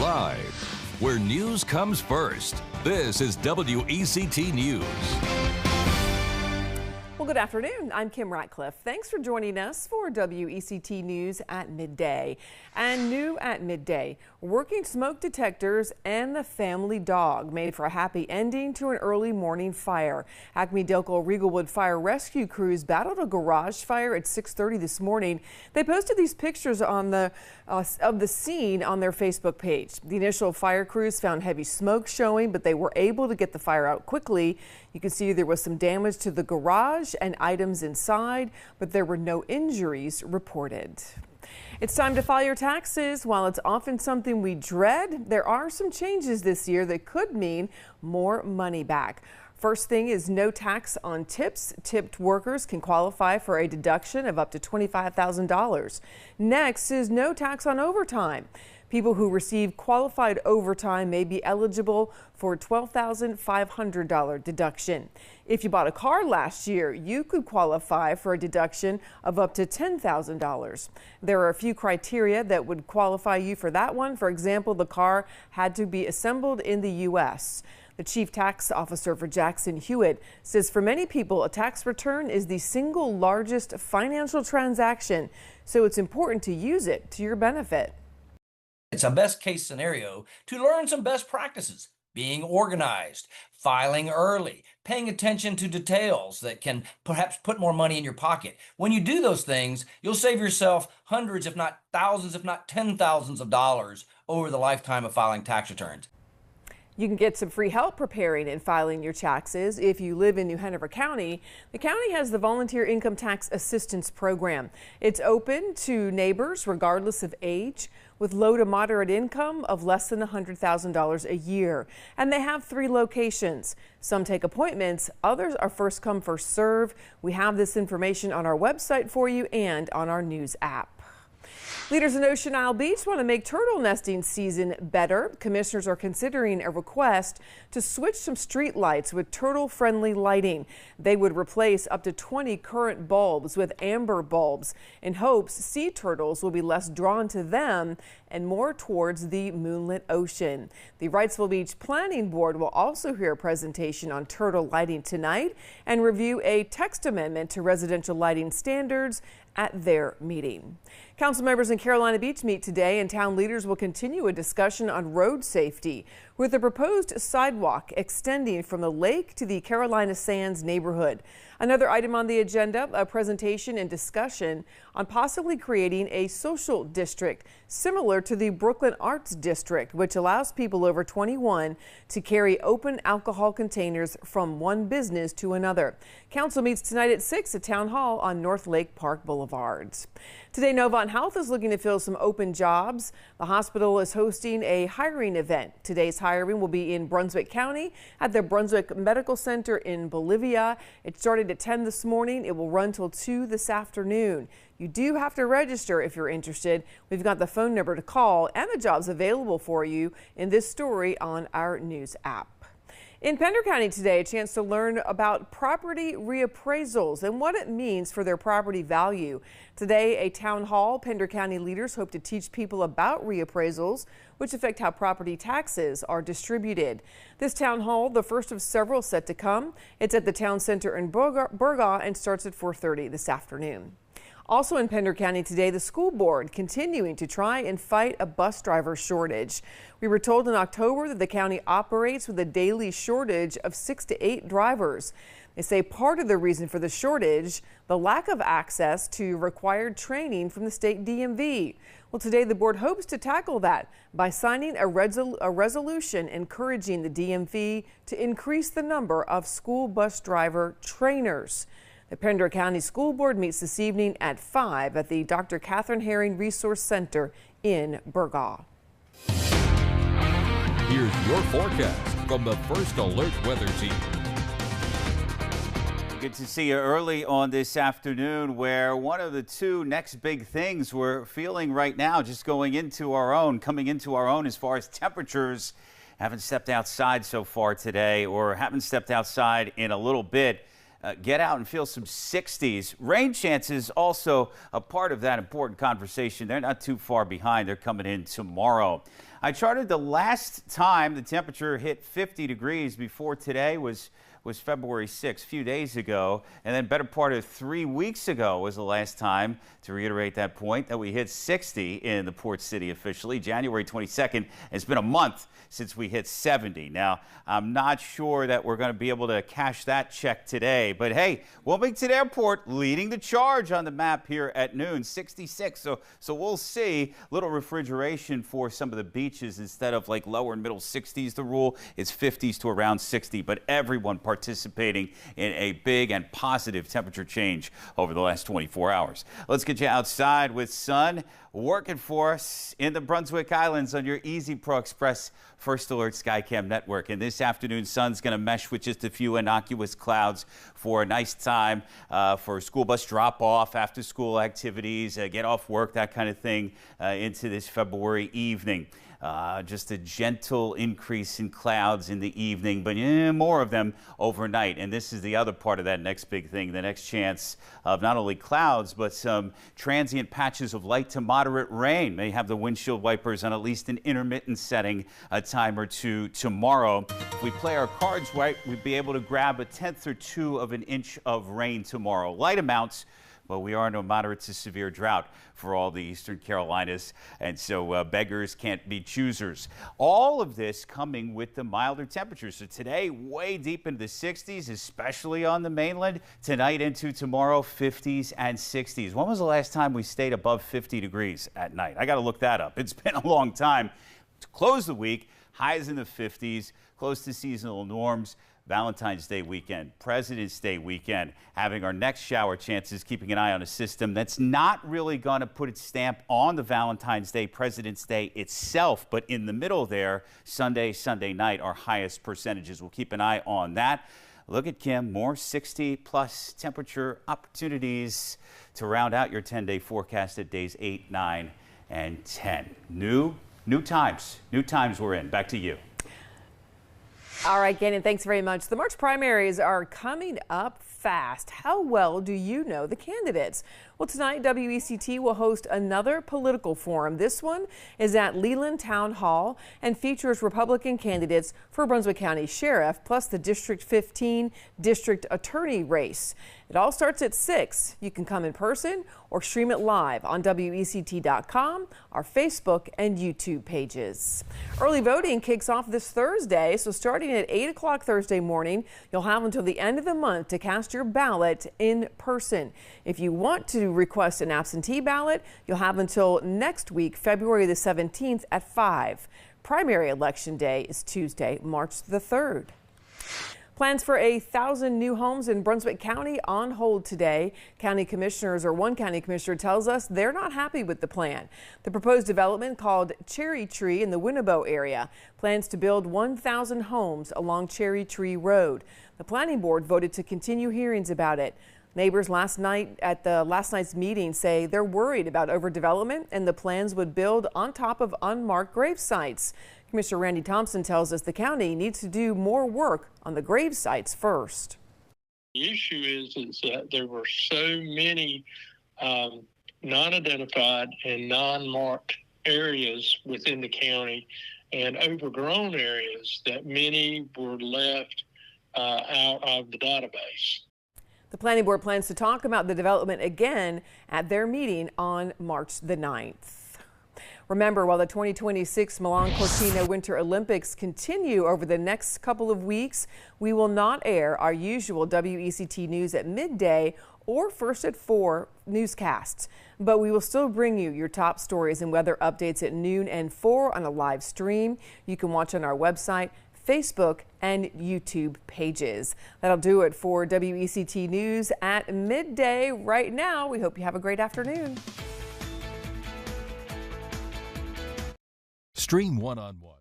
Live, where news comes first. This is WECT News. Well, good afternoon. I'm Kim Ratcliffe. Thanks for joining us for WECT News at midday. And new at midday, working smoke detectors and the family dog made for a happy ending to an early morning fire. Acme Delco Regalwood Fire Rescue crews battled a garage fire at 6:30 this morning. They posted these pictures on of the scene on their Facebook page. The initial fire crews found heavy smoke showing, but they were able to get the fire out quickly. You can see there was some damage to the garage and items inside, but there were no injuries reported. It's time to file your taxes. While it's often something we dread, there are some changes this year that could mean more money back. First thing is no tax on tips. Tipped workers can qualify for a deduction of up to $25,000. Next is no tax on overtime. People who receive qualified overtime may be eligible for a $12,500 deduction. If you bought a car last year, you could qualify for a deduction of up to $10,000. There are a few criteria that would qualify you for that one. For example, the car had to be assembled in the U.S. The chief tax officer for Jackson Hewitt says for many people, a tax return is the single largest financial transaction, so it's important to use it to your benefit. It's a best case scenario to learn some best practices, being organized, filing early, paying attention to details that can perhaps put more money in your pocket. When you do those things, you'll save yourself hundreds, if not thousands, if not $10,000s of dollars over the lifetime of filing tax returns. You can get some free help preparing and filing your taxes. If you live in New Hanover County, the county has the Volunteer Income Tax Assistance Program. It's open to neighbors regardless of age with low to moderate income of less than $100,000 a year. And they have 3 locations. Some take appointments, others are first come, first serve. We have this information on our website for you and on our news app. Leaders in Ocean Isle Beach want to make turtle nesting season better. Commissioners are considering a request to switch some street lights with turtle-friendly lighting. They would replace up to 20 current bulbs with amber bulbs in hopes sea turtles will be less drawn to them and more towards the moonlit ocean. The Wrightsville Beach Planning Board will also hear a presentation on turtle lighting tonight and review a text amendment to residential lighting standards at their meeting. Council members in Carolina Beach meet today, and town leaders will continue a discussion on road safety with a proposed sidewalk extending from the lake to the Carolina Sands neighborhood. Another item on the agenda, a presentation and discussion on possibly creating a social district similar to the Brooklyn Arts District, which allows people over 21 to carry open alcohol containers from one business to another. Council meets tonight at 6 at Town Hall on North Lake Park Boulevard. Today, Novant Health is looking to fill some open jobs. The hospital is hosting a hiring event. Today's hiring will be in Brunswick County at the Brunswick Medical Center in Bolivia. It started at 10 this morning. It will run till 2 this afternoon. You do have to register if you're interested. We've got the phone number to call and the jobs available for you in this story on our news app. In Pender County today, a chance to learn about property reappraisals and what it means for their property value. Today, a town hall, Pender County leaders hope to teach people about reappraisals, which affect how property taxes are distributed. This town hall, the first of several set to come. It's at the town center in Burgaw and starts at 4:30 this afternoon. Also in Pender County today, the school board continuing to try and fight a bus driver shortage. We were told in October that the county operates with a daily shortage of 6 to 8 drivers. They say part of the reason for the shortage, the lack of access to required training from the state DMV. Well, today the board hopes to tackle that by signing a resolution encouraging the DMV to increase the number of school bus driver trainers. The Pender County School Board meets this evening at 5 at the Dr. Catherine Herring Resource Center in Burgaw. Here's your forecast from the First Alert Weather Team. Good to see you early on this afternoon, where one of the 2 next big things we're feeling right now, just coming into our own as far as temperatures. Haven't stepped outside so far today, or haven't stepped outside in a little bit. get out and feel some 60s. Rain chances also a part of that important conversation. They're not too far behind. They're coming in tomorrow. I charted the last time the temperature hit 50 degrees before today was February 6th, a few days ago, and then better part of 3 weeks ago was the last time, to reiterate that point, that we hit 60 in the port city officially. January 22nd. It's been a month since we hit 70. Now, I'm not sure that we're going to be able to cash that check today, but hey, Wilmington Airport leading the charge on the map here at noon, 66. So we'll see. Little refrigeration for some of the beaches instead of like lower and middle 60s. The rule is 50s to around 60, but everyone participating in a big and positive temperature change over the last 24 hours. Let's get you outside with sun working for us in the Brunswick Islands on your Easy Pro Express First Alert Skycam network. And this afternoon, sun's going to mesh with just a few innocuous clouds for a nice time for school bus drop off, after school activities, get off work, that kind of thing into this February evening. Just a gentle increase in clouds in the evening, but more of them overnight. And this is the other part of that next big thing, the next chance of not only clouds, but some transient patches of light to moderate rain. May have the windshield wipers on at least an intermittent setting a time or two tomorrow. If we play our cards right, we'd be able to grab a 1/10 or 2 of an inch of rain tomorrow. Light amounts. Well, we are in a moderate to severe drought for all the eastern Carolinas, and so beggars can't be choosers. All of this coming with the milder temperatures. So today, way deep into the 60s, especially on the mainland. Tonight into tomorrow, 50s and 60s. When was the last time we stayed above 50 degrees at night? I got to look that up. It's been a long time. To close the week, highs in the 50s, close to seasonal norms. Valentine's Day weekend, President's Day weekend, having our next shower chances, keeping an eye on a system that's not really going to put its stamp on the Valentine's Day, President's Day itself, but in the middle there, Sunday night, our highest percentages. We'll keep an eye on that. Look at Kim, more 60-plus temperature opportunities to round out your 10-day forecast at days 8, 9, and 10. New times we're in. Back to you. All right, Gannon, thanks very much. The March primaries are coming up fast. How well do you know the candidates? Well, tonight, WECT will host another political forum. This one is at Leland Town Hall and features Republican candidates for Brunswick County Sheriff, plus the District 15 District Attorney race. It all starts at 6. You can come in person or stream it live on WECT.com, our Facebook and YouTube pages. Early voting kicks off this Thursday, so starting at 8 o'clock Thursday morning, you'll have until the end of the month to cast your ballot in person. If you want to request an absentee ballot, you'll have until next week, February the 17th at 5. Primary election day is Tuesday, March the 3rd. Plans for 1,000 new homes in Brunswick County on hold today. County commissioners, or one county commissioner tells us they're not happy with the plan. The proposed development, called Cherry Tree in the Winnebago area, plans to build 1,000 homes along Cherry Tree Road. The planning board voted to continue hearings about it. Neighbors last night's meeting say they're worried about overdevelopment and the plans would build on top of unmarked grave sites. Commissioner Randy Thompson tells us the county needs to do more work on the grave sites first. The issue is that there were so many non-identified and non-marked areas within the county and overgrown areas that many were left out of the database. The planning board plans to talk about the development again at their meeting on March the 9th. Remember, while the 2026 Milan Cortina Winter Olympics continue over the next couple of weeks, we will not air our usual WECT news at midday or first at 4 newscasts. But we will still bring you your top stories and weather updates at noon and 4 on a live stream. You can watch on our website, Facebook, and YouTube pages. That'll do it for WECT News at midday right now. We hope you have a great afternoon. Stream one-on-one